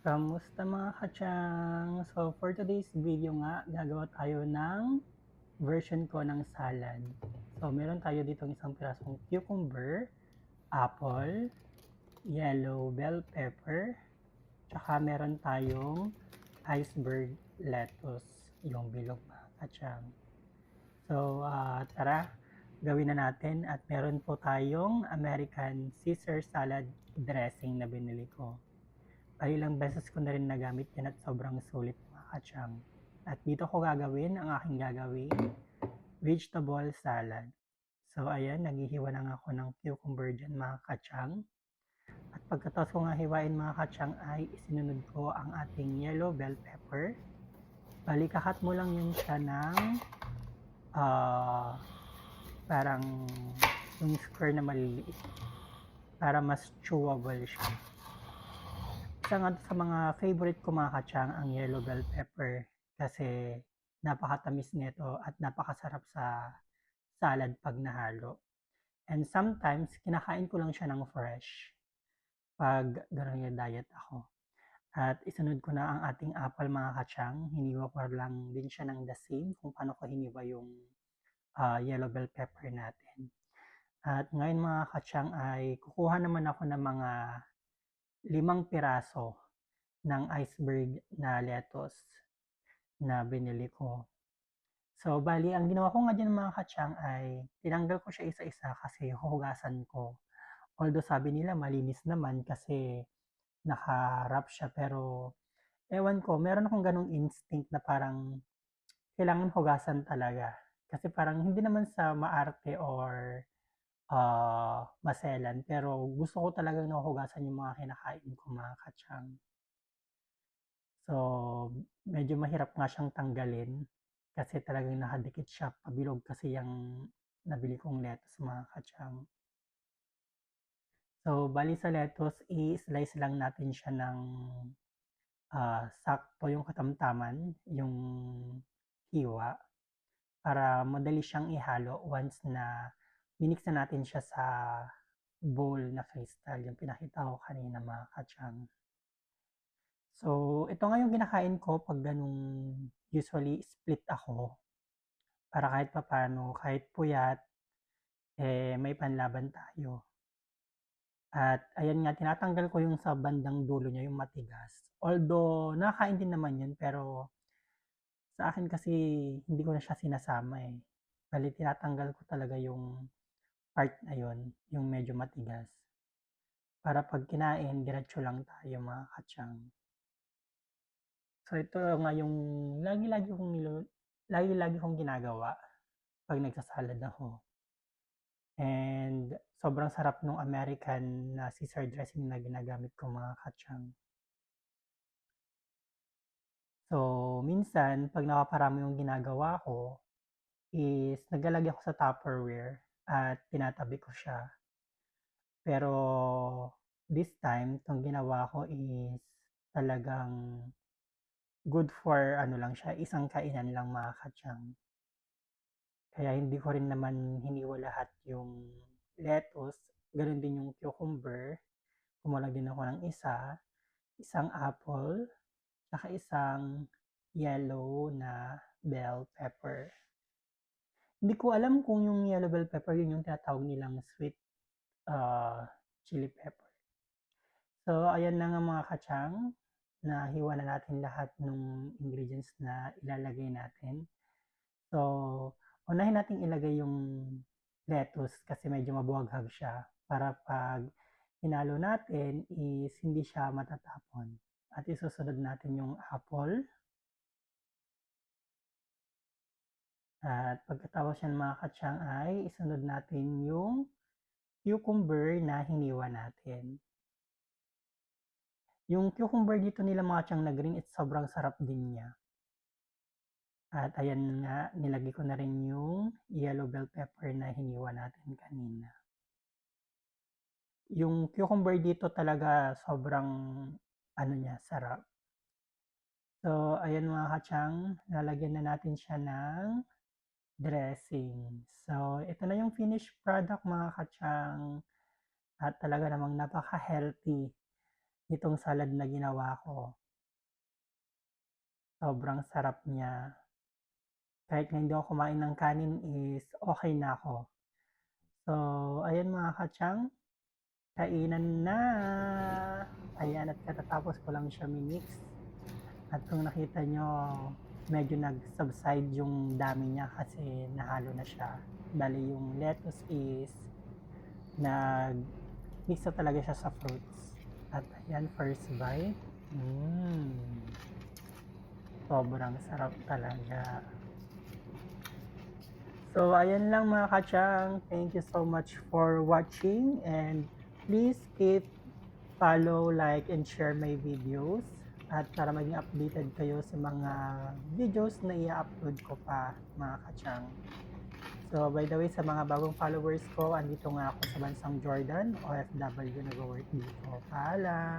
Kamusta mga katyang? So for today's video nga, gagawa tayo ng version ko ng salad. So meron tayo dito isang pirasong cucumber, apple, yellow bell pepper, tsaka meron tayong iceberg lettuce, yung bilog mga katyang. So tara, gawin na natin at meron po tayong American Caesar salad dressing na binili ko. Ay ilang beses ko na rin nagamit yan at sobrang sulit mga katyang. At dito ko gagawin ang aking gagawin vegetable salad. So ayan, naghihiwa na nga ako ng cucumber dyan mga katyang. At pagkatapos ko nga hiwain mga katyang ay isinunod ko ang ating yellow bell pepper. Bali kakat mo lang yun siya ng parang yung square na maliliit para mas chewable siya. Isa nga sa mga favorite ko mga katyang ang yellow bell pepper kasi napakatamis nito at napakasarap sa salad pag nahalo. And sometimes, kinakain ko lang siya ng fresh pag gano'n yung diet ako. At isunod ko na ang ating apple mga katyang. Hiniwa ko lang din siya ng the same kung paano ko hiniwa yung yellow bell pepper natin. At ngayon mga katyang ay kukuha naman ako ng mga 5 piraso ng iceberg na lettuce na binili ko. So, bali, ang ginawa ko nga dyan mga katyang ay tinanggal ko siya isa-isa kasi huhugasan ko. Although sabi nila malinis naman kasi naka-wrap siya pero ewan ko, meron akong ganong instinct na parang kailangan hugasan talaga. Kasi parang hindi naman sa maarte or maselan pero gusto ko talagang nahuhugasan yung mga kinakain ko mga katyang. So, medyo mahirap nga siyang tanggalin kasi talagang nakadikit siya, pabilog kasi yung nabili kong lettuce mga katyang. So, bali sa lettuce, i-slice lang natin siya ng sakto yung katamtaman, yung hiwa, para madali siyang ihalo once na minix na natin siya sa bowl na crystal, yung pinakita ko kanina mga katyang. So, ito nga yung kinakain ko pag ganung usually split ako para kahit papaano, kahit puyat, may panlaban tayo. At ayan nga, tinatanggal ko yung sa bandang dulo niya, yung matigas. Although, nakakain din naman yun, pero sa akin kasi hindi ko na siya sinasama eh. Bali, tinatanggal ko talaga yung part na yun, yung medyo matigas. Para pag kinain, diretso lang tayo mga katyang. So ito nga yung lagi-lagi kong ginagawa pag nagsasalad ako. And sobrang sarap nung American na Caesar dressing na ginagamit ko mga katyang. So minsan, pag nakaparami yung ginagawa ko, is naglalagay ako sa Tupperware at tinatabi ko siya. Pero this time, itong ginawa ko is talagang good for ano lang siya, isang kainan lang mga katyang. Kaya hindi ko rin naman hiniwa lahat yung lettuce, ganoon din yung cucumber. Kumuha din ako ng isang apple, saka isang yellow na bell pepper. Hindi ko alam kung yung yellow bell pepper yun yung tinatawag nilang sweet uh, chili pepper. So, ayan na nga mga katyang, nahiwa na natin lahat ng ingredients na ilalagay natin. So, unahin natin ilagay yung lettuce kasi medyo mabuhaghag siya para pag hinalo natin is hindi siya matatapon. At isusunod natin yung apple. At pagkatapos yan mga katyang ay isunod natin yung cucumber na hiniwa natin. Yung cucumber dito nila mga katyang na green, it's sobrang sarap din niya. At ayan nga, nilagay ko na rin yung yellow bell pepper na hiniwa natin kanina. Yung cucumber dito talaga sobrang ano niya, sarap. So, ayan mga katyang, lalagyan na natin siya ng dressing. So, ito na yung finished product mga katyang at talaga namang napaka-healthy nitong salad na ginawa ko. Sobrang sarap niya. Kahit na hindi ako kumain ng kanin is okay na ako. So, ayan mga kachang, kainan na. Ayan, at katatapos ko lang siya minix. At kung nakita nyo, medyo nag-subside yung dami niya kasi nahalo na siya. Bali yung lettuce is nag-mix na talaga siya sa fruits. At ayan, first bite. Sobrang sarap talaga. So, ayan lang mga kachang. Thank you so much for watching and please keep follow, like, and share my videos at para maging updated kayo sa mga videos na i-upload ko pa mga kachang. So, by the way, sa mga bagong followers ko, andito nga ako sa bansang Jordan, OFW, nag-work dito. Paalam!